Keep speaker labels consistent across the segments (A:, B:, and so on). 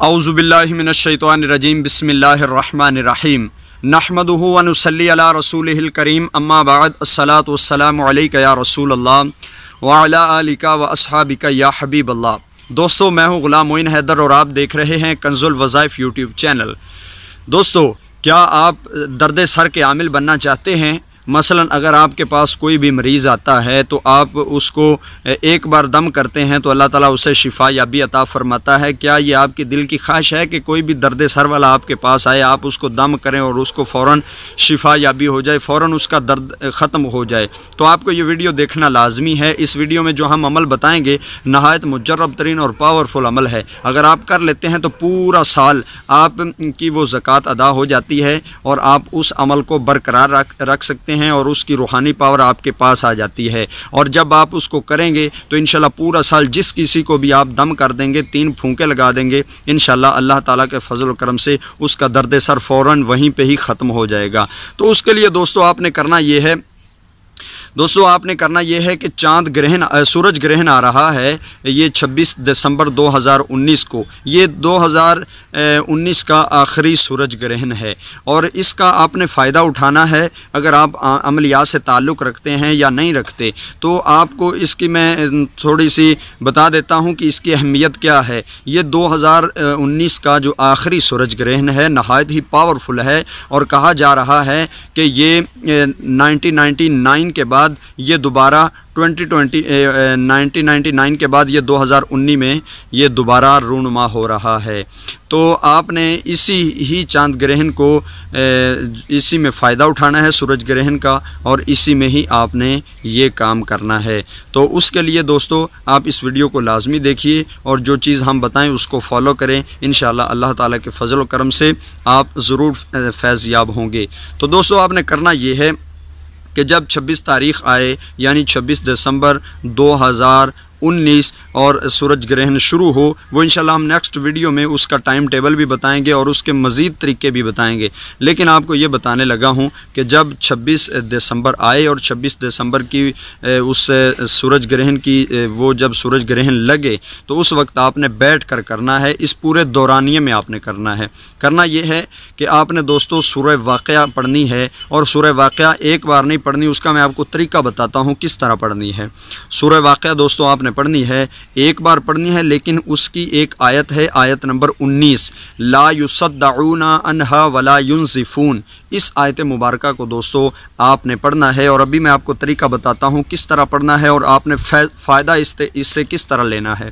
A: اعوذ باللہ من الشیطان الرجیم بسم اللہ الرحمن الرحیم نحمدہ ونصلی علی رسولہ الکریم اما بعد الصلاۃ والسلام علیک یا رسول اللہ وعلی آلک واصحابک یا حبیب اللہ۔ دوستو، میں ہوں غلام معین حیدر اور آپ دیکھ رہے ہیں کنز الوظائف یوٹیوب چینل۔ دوستو، کیا آپ درد سر کے عامل بننا چاہتے ہیں؟ مثلا اگر آپ کے پاس کوئی بھی مریض آتا ہے تو آپ اس کو ایک بار دم کرتے ہیں تو اللہ تعالیٰ اسے شفا یابی عطا فرماتا ہے۔ کیا یہ آپ کی دل کی خواہش ہے کہ کوئی بھی درد سر والا آپ کے پاس آئے، آپ اس کو دم کریں اور اس کو فوراً شفا یابی ہو جائے، فوراً اس کا درد ختم ہو جائے؟ تو آپ کو یہ ویڈیو دیکھنا لازمی ہے۔ اس ویڈیو میں جو ہم عمل بتائیں گے نہایت مجرب ترین اور پاورفل عمل ہے۔ اگر آپ کر لیتے ہیں تو پورا سال آپ کی وہ زکوٰۃ ادا ہو جاتی ہے اور آپ اس عمل کو برقرار رکھ سکتے ہیں اور اس کی روحانی پاور آپ کے پاس آ جاتی ہے۔ اور جب آپ اس کو کریں گے تو انشاءاللہ پورا سال جس کسی کو بھی آپ دم کر دیں گے، 3 پھونکے لگا دیں گے، انشاءاللہ اللہ تعالیٰ کے فضل و کرم سے اس کا درد سر فوراً وہیں پہ ہی ختم ہو جائے گا۔ تو اس کے لیے دوستو آپ نے کرنا یہ ہے کہ چاند گرہن، سورج گرہن آ رہا ہے، یہ 26 دسمبر 2019 کو، یہ 2019 کا آخری سورج گرہن ہے اور اس کا آپ نے فائدہ اٹھانا ہے۔ اگر آپ عملیات سے تعلق رکھتے ہیں یا نہیں رکھتے تو آپ کو اس کی میں تھوڑی سی بتا دیتا ہوں کہ اس کی اہمیت کیا ہے۔ یہ 2019 کا جو آخری سورج گرہن ہے نہایت ہی پاورفل ہے اور کہا جا رہا ہے کہ یہ 1999 کے بعد یہ دوبارہ 1999 کے بعد یہ 2019 میں یہ دوبارہ رونما ہو رہا ہے۔ تو آپ نے اسی ہی چاند گرہن کو اسی میں فائدہ اٹھانا ہے سورج گرہن کا، اور اسی میں ہی آپ نے یہ کام کرنا ہے۔ تو اس کے لیے دوستو آپ اس ویڈیو کو لازمی دیکھیے اور جو چیز ہم بتائیں اس کو فالو کریں، انشاءاللہ اللہ تعالیٰ کے فضل و کرم سے آپ ضرور فیض یاب ہوں گے۔ تو دوستو آپ نے کرنا یہ ہے کہ جب 26 تاریخ آئے یعنی 26 دسمبر 2019 اور سورج گرہن شروع ہو، وہ انشاءاللہ ہم نیکسٹ ویڈیو میں اس کا ٹائم ٹیبل بھی بتائیں گے اور اس کے مزید طریقے بھی بتائیں گے، لیکن آپ کو یہ بتانے لگا ہوں کہ جب 26 دسمبر آئے اور 26 دسمبر کی اس سورج گرہن کی وہ جب سورج گرہن لگے تو اس وقت آپ نے بیٹھ کر کرنا ہے، اس پورے دورانیے میں آپ نے کرنا ہے۔ کرنا یہ ہے کہ آپ نے دوستو سورہ واقعہ پڑھنی ہے، اور سورہ واقعہ ایک بار نہیں پڑھنی، اس کا میں آپ کو طریقہ بتاتا ہوں کس طرح پڑھنی ہے۔ سورہ واقعہ دوستو آپ نے پڑھنی ہے، ایک بار پڑھنی ہے، لیکن اس کی ایک آیت ہے، آیت نمبر 19، لا یصدعون عنہا ولا ینزفون۔ اس آیت مبارکہ کو دوستو آپ نے پڑھنا ہے، اور ابھی میں آپ کو طریقہ بتاتا ہوں کس طرح پڑھنا ہے اور آپ نے فائدہ اس سے کس طرح لینا ہے۔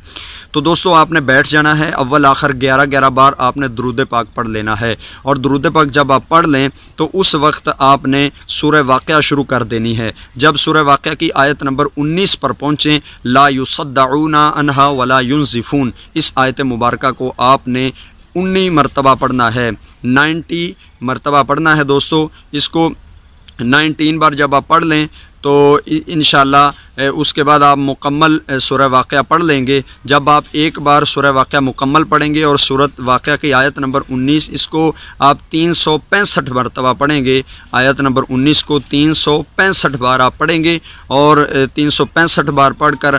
A: تو دوستو آپ نے بیٹھ جانا ہے، اول آخر 11 بار آپ نے درود پاک پڑھ لینا ہے، اور درود پاک جب آپ پڑھ لیں تو اس وقت آپ نے سورہ واقعہ شروع کر دینی ہے۔ جب سورہ واقعہ کی آیت نمبر 19 پر پہنچیں، لا یصدعون عنہا ولا ینزفون، اس آیت مبارکہ کو آپ نے 19 مرتبہ پڑھنا ہے، 90 مرتبہ پڑھنا ہے دوستو۔ اس کو 19 بار جب آپ پڑھ لیں تو انشاءاللہ اس کے بعد آپ مکمل سورہ واقعہ پڑھ لیں گے۔ جب آپ ایک بار سورہ واقعہ مکمل پڑھیں گے اور سورۃ واقعہ کی آیت نمبر 19 اس کو آپ 365 مرتبہ پڑھیں گے، آیت نمبر 19 کو 365 بار آپ پڑھیں گے، اور 365 بار پڑھ کر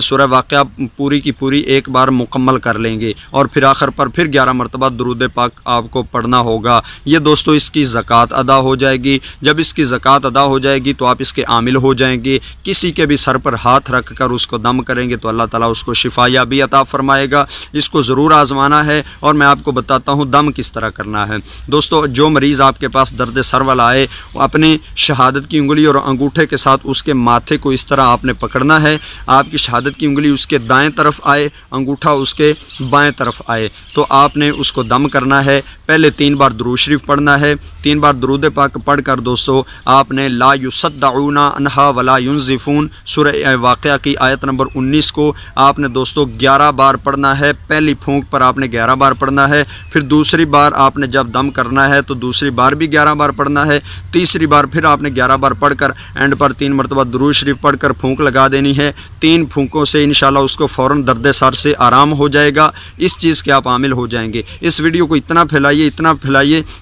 A: سورہ واقعہ پوری کی پوری ایک بار مکمل کر لیں گے، اور پھر آخر پر پھر 11 مرتبہ درود پاک آپ کو پڑھنا ہوگا۔ یہ دوستو اس کی زکوٰۃ ادا ہو جائے گی۔ جب اس کی زکوٰۃ ادا ہو جائے گی تو آپ اس کے عامل ہو جائیں گے۔ کسی کے بھی سر پر ہاتھ رکھ کر اس کو دم کریں گے تو اللہ تعالیٰ اس کو شفا یابی عطا فرمائے گا۔ اس کو ضرور آزمانا ہے، اور میں آپ کو بتاتا ہوں دم کس طرح کرنا ہے۔ دوستو جو مریض آپ کے پاس درد سر والا آئے، وہ اپنی شہادت کی انگلی اور انگوٹھے کے ساتھ اس کے ماتھے کو اس طرح آپ نے پکڑنا ہے، آپ کی شہادت کی انگلی اس کے دائیں طرف آئے، انگوٹھا اس کے بائیں طرف آئے، تو آپ نے اس کو دم کرنا ہے۔ پہلے 3 بار درود شریف پڑھنا ہے، 3 بار درود پاک پڑھ کر دوستو آپ نے لا یصدعون عنہا ولا ینزفون سورہ واقعہ کی آیت نمبر 19 کو آپ نے دوستو 11 بار پڑھنا ہے۔ پہلی پھونک پر آپ نے 11 بار پڑھنا ہے، پھر دوسری بار آپ نے جب دم کرنا ہے تو دوسری بار بھی 11 بار پڑھنا ہے، تیسری بار پھر آپ نے 11 بار پڑھ کر اینڈ پر 3 مرتبہ درود شریف پڑھ کر پھونک لگا دینی ہے۔ 3 پھونکوں سے انشاءاللہ اس کو فوراً درد سر سے آرام ہو جائے گا۔ اس چیز کے آپ عامل ہو جائیں گے۔ اس ویڈیو کو اتنا پھیلائیے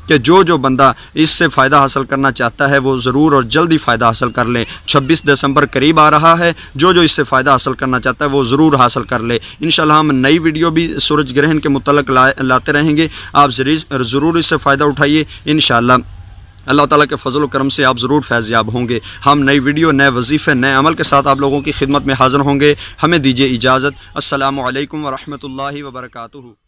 A: کہ جو بندہ اس سے فائدہ حاصل کرنا چاہتا ہے وہ ضرور اور جلدی فائدہ حاصل کر لیں۔ 26 دسمبر قریب آ رہا رہا ہے، جو اس سے فائدہ حاصل کرنا چاہتا ہے وہ ضرور حاصل کر لے۔ انشاءاللہ ہم نئی ویڈیو بھی سورج گرہن کے متعلق لاتے رہیں گے، آپ ضرور اس سے فائدہ اٹھائیے۔ انشاءاللہ اللہ تعالیٰ کے فضل و کرم سے آپ ضرور فیض یاب ہوں گے۔ ہم نئی ویڈیو، نئے وظیفے، نئے عمل کے ساتھ آپ لوگوں کی خدمت میں حاضر ہوں گے۔ ہمیں دیجیے اجازت۔ السلام علیکم ورحمۃ اللہ وبرکاتہ۔